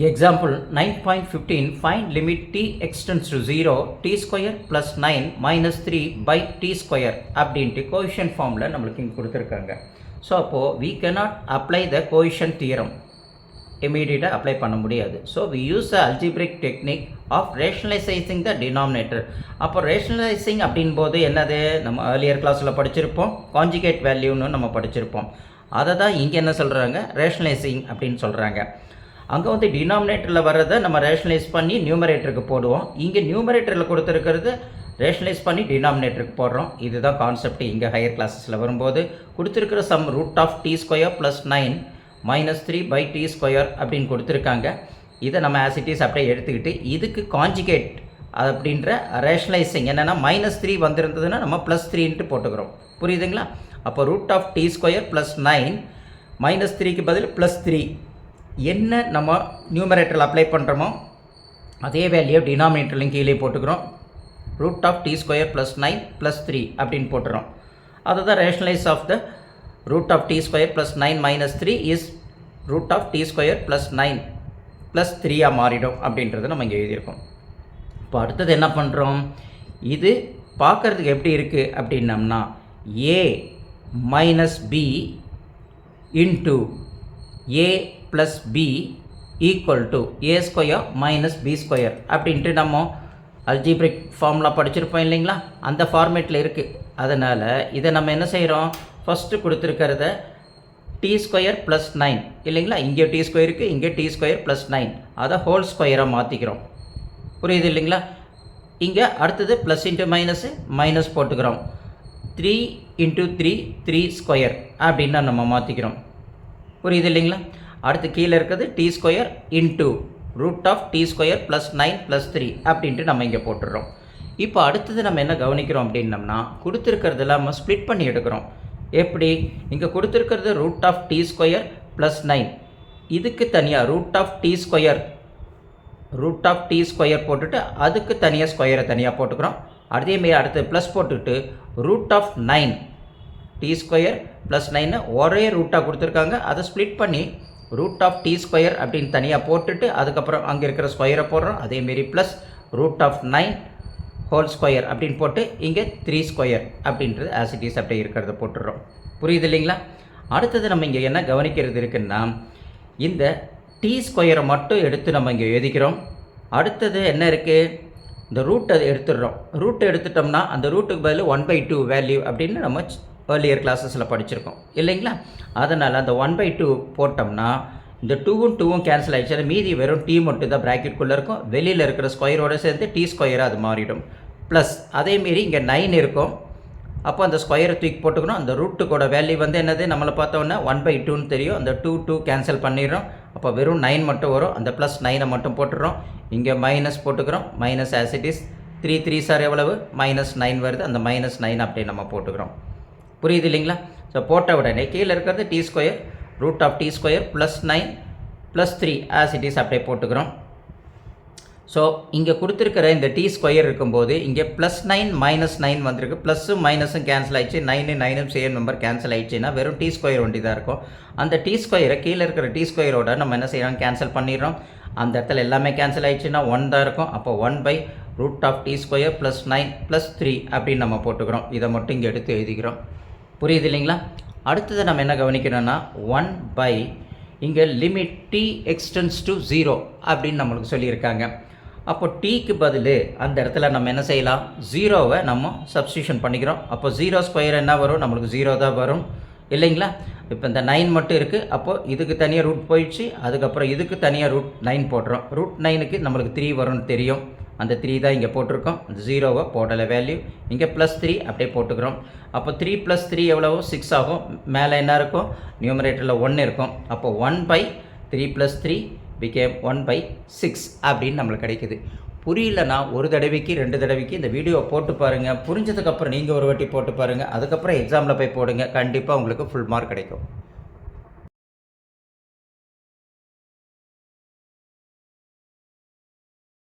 Example 9.15 find limit t extends to 0 t square plus 9 minus 3 by t square அப்படின்ட்டு coefficient ஃபார்மில் நம்மளுக்கு இங்கே கொடுத்துருக்காங்க. ஸோ அப்போது we cannot apply the coefficient theorem immediately apply பண்ண முடியாது. So we use the algebraic technique of rationalizing the denominator. அப்போ rationalizing அப்படின் போது என்னது, நம்ம earlier கிளாஸில் படிச்சிருப்போம், கான்ஜுகேட் வேல்யூன்னு நம்ம படிச்சிருப்போம். அதை தான் இங்கே என்ன சொல்கிறாங்க, rationalizing அப்படின்னு சொல்கிறாங்க. அங்கே வந்து டினாமினேட்டரில் வர்றதை நம்ம ரேஷனலைஸ் பண்ணி நியூமரேட்டருக்கு போடுவோம். இங்கே நியூமரேட்டரில் கொடுத்துருக்கிறது ரேஷனலைஸ் பண்ணி டினாமினேட்டருக்கு போடுறோம். இதுதான் கான்செப்ட். இங்கே ஹையர் கிளாஸஸில் வரும்போது கொடுத்துருக்கிற sum root of T square plus 9 minus 3 by T square அப்படின்னு கொடுத்துருக்காங்க. இதை நம்ம ஆசிட்டிஸ் அப்படியே எடுத்துக்கிட்டு இதுக்கு கான்ஜுகேட் அப்படின்ற ரேஷனலைசிங் என்னென்னா -3 வந்திருந்ததுன்னா நம்ம +3 போட்டுக்கிறோம். புரியுதுங்களா? அப்போ root of T square plus 9 -3க்கு பதில் +3 என்ன நம்ம நியூமரேட்டரில் அப்ளை பண்ணுறோமோ அதே வேல்யூ டினாமினேட்டர்லையும் கீழே போட்டுக்கிறோம். Root of T square plus 9 plus 3 அப்படின்னு போட்டுறோம். அதுதான் rationalise of the root of T square plus 9 minus 3 is root of T square plus 9 plus 3 மாறிடும் அப்படின்றத நம்ம இங்கே எழுதியிருக்கோம். இப்போ அடுத்தது என்ன பண்ணுறோம், இது பார்க்குறதுக்கு எப்படி இருக்குது அப்படின்னம்னா a minus b into a plus b equal to a square minus b square அப்படின்ட்டு நம்ம அல்ஜிப்ரிக் ஃபார்முலா படிச்சிருப்போம் இல்லைங்களா, அந்த ஃபார்மேட்டில் இருக்குது. அதனால் இதை நம்ம என்ன செய்கிறோம், ஃபஸ்ட்டு கொடுத்துருக்கிறத டி ஸ்கொயர் ப்ளஸ் 9 இல்லைங்களா, இங்கே டி ஸ்கொயருக்கு இங்கே டி ஸ்கொயர் ப்ளஸ் 9 அதை ஹோல் ஸ்கொயராக மாற்றிக்கிறோம். புரியுது இல்லைங்களா? இங்கே அடுத்தது ப்ளஸ் இன்ட்டு மைனஸ் போட்டுக்கிறோம். 3 இன்ட்டு 3 ஸ்கொயர் அப்படின்னா நம்ம மாற்றிக்கிறோம். புரியுது இல்லைங்களா? அடுத்து கீழே இருக்கிறது T square into root of T square plus 9 plus 3 அப்படின்ட்டு நம்ம இங்கே போட்டுடுறோம். இப்போ அடுத்தது நம்ம என்ன கவனிக்கிறோம் அப்படின்னம்னா கொடுத்துருக்கிறதுல நம்ம ஸ்ப்ளிட் பண்ணி எடுக்கிறோம். எப்படி, இங்கே கொடுத்துருக்கிறது root of T square plus 9, இதுக்கு தனியாக ரூட் ஆஃப் டி ஸ்கொயர் போட்டுட்டு அதுக்கு தனியாக ஸ்கொயரை தனியாக போட்டுக்கிறோம். அதேமாரி அடுத்து ப்ளஸ் போட்டுக்கிட்டு root of 9 T square plus 9 ஒரே ரூட்டாக கொடுத்துருக்காங்க, அதை ஸ்ப்ளிட் பண்ணி ரூட் ஆஃப் டி ஸ்கொயர் அப்படின்னு தனியாக போட்டுட்டு அதுக்கப்புறம் அங்கே இருக்கிற ஸ்கொயரை போடுறோம். அதேமாரி plus root of 9 whole square அப்படின்னு போட்டு இங்கே 3 ஸ்கொயர் அப்படின்றது ஆசிட்டிஸ் அப்படியே இருக்கிறத போட்டுடுறோம். புரியுது இல்லைங்களா? அடுத்தது நம்ம இங்கே என்ன கவனிக்கிறது இருக்குன்னா இந்த டி ஸ்கொயரை மட்டும் எடுத்து நம்ம இங்கே எழுதிக்கிறோம். அடுத்தது என்ன இருக்குது, இந்த ரூட்டை எடுத்துடுறோம். ரூட்டை எடுத்துட்டோம்னா அந்த ரூட்டுக்கு பதில் 1/2 வேல்யூ அப்படின்னு நம்ம ஏர்லியர் கிளாஸஸில் படிச்சிருக்கோம் இல்லைங்களா. அதனால் அந்த 1/2 போட்டோம்னா இந்த 2ம் கேன்சல் ஆகிடுச்சு, மீதி வெறும் டி மட்டும் தான் ப்ராக்கெட்குள்ளே இருக்கும். வெளியில் இருக்கிற ஸ்கொயரோடு சேர்ந்து டி ஸ்கொயராக அது மாறிடும். ப்ளஸ் அதேமாரி இங்கே 9 இருக்கும். அப்போ அந்த ஸ்கொயரை தூக்கி போட்டுக்கணும். அந்த ரூட்டுக்கோட வேல்யூ வந்து என்னது, நம்மளை பார்த்தோன்னா 1/2ன்னு தெரியும். அந்த 2 கேன்சல் பண்ணிடுறோம். அப்போ வெறும் 9 மட்டும் வரும். அந்த ப்ளஸ் 9 மட்டும் போட்டுடுறோம். இங்கே மைனஸ் போட்டுக்கிறோம். மைனஸ் ஆசிட்டிஸ் 3 சார் எவ்வளவு -9 வருது. அந்த -9 அப்படியே நம்ம போட்டுக்கிறோம். புரியுது இல்லைங்களா? ஸோ போட்ட உடனே கீழே இருக்கிறது T square root of T square plus 9 plus 3 as it is அப்படியே போட்டுக்கிறோம். ஸோ இங்கே கொடுத்துருக்கிற இந்த டி ஸ்கொயர் இருக்கும்போது இங்கே ப்ளஸ் 9 -9 வந்திருக்கு. ப்ளஸ்ஸும் மைனஸும் கேன்சல் ஆகிடுச்சு. 9ம் சேம் நம்பர் கேன்சல் ஆகிடுச்சுன்னா வெறும் டி ஸ்கொயர் ஒண்டி தான் இருக்கும். அந்த டி ஸ்கொயரை கீழே இருக்கிற டி ஸ்கொயரோட நம்ம என்ன செய்யறோம், கேன்சல் பண்ணிடுறோம். அந்த இடத்துல எல்லாமே கேன்சல் ஆகிடுச்சுன்னா 1 தான் இருக்கும். அப்போ 1/√டி ஸ்கொயர் ப்ளஸ் 9 ப்ளஸ் 3 அப்படின்னு நம்ம போட்டுக்கிறோம். இதை மட்டும் இங்கே எடுத்து எழுதிக்கிறோம். புரியுது இல்லைங்களா? அடுத்தது நம்ம என்ன கவனிக்கணும்னா 1 இங்கே லிமிட் டி எக்ஸ்டென்ஸ் டு 0 அப்படின்னு நம்மளுக்கு சொல்லியிருக்காங்க. அப்போ டீக்கு பதில் அந்த இடத்துல நம்ம என்ன செய்யலாம், 0வை நம்ம சப்ஸ்டியூஷன் பண்ணிக்கிறோம். அப்போ 0 ஸ்கொயர் என்ன வரும், நம்மளுக்கு 0 தான் வரும் இல்லைங்களா. இப்போ இந்த 9 மட்டும் இருக்குது. அப்போது இதுக்கு தனியாக ரூட் போயிடுச்சு. அதுக்கப்புறம் இதுக்கு தனியாக ரூட் 9 போடுறோம். ரூட் 9க்கு நம்மளுக்கு 3 வரும்னு தெரியும். அந்த 3 தான் இங்கே போட்டிருக்கோம். அந்த 0வை போடலை வேல்யூ. இங்கே +3 அப்படியே போட்டுக்கிறோம். அப்போ 3 + 3 எவ்வளவோ 6 ஆகும். மேலே என்ன இருக்கும், நியூமரேட்டரில் 1 இருக்கும். அப்போ 1/3 + 3 became 1/6 அப்படின்னு நம்மளுக்கு கிடைக்குது. புரியலன்னா ஒரு தடவைக்கு 2 தடவைக்கு இந்த வீடியோ போட்டு பாருங்கள். புரிஞ்சதுக்கப்புறம் நீங்கள் ஒரு வாட்டி போட்டு பாருங்கள். அதுக்கப்புறம் எக்ஸாமில் போய் போடுங்க. கண்டிப்பாக உங்களுக்கு ஃபுல் மார்க் கிடைக்கும்.